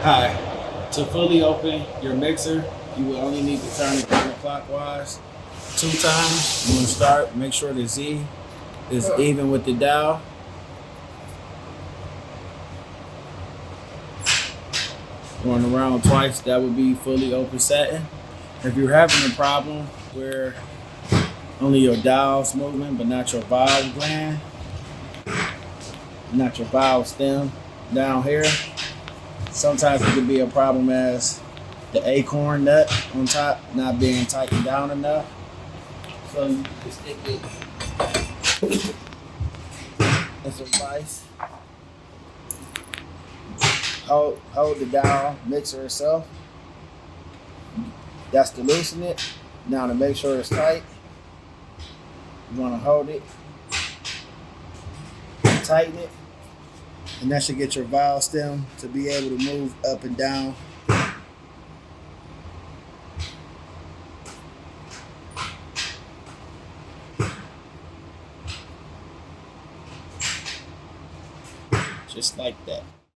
Hi. To fully open your mixer, you will only need to turn it counterclockwise 2 times. You want to start, make sure the Z is even with the dial. Going around twice, that would be fully open setting. If you're having a problem where only your dial's moving but not your valve gland, not your valve stem down here, sometimes it could be a problem as the acorn nut on top not being tightened down enough. So you can stick it in some vise. Hold the dial mixer itself. That's to loosen it. Now to make sure it's tight, you want to hold it, tighten it, and that should get your valve stem to be able to move up and down. Just like that.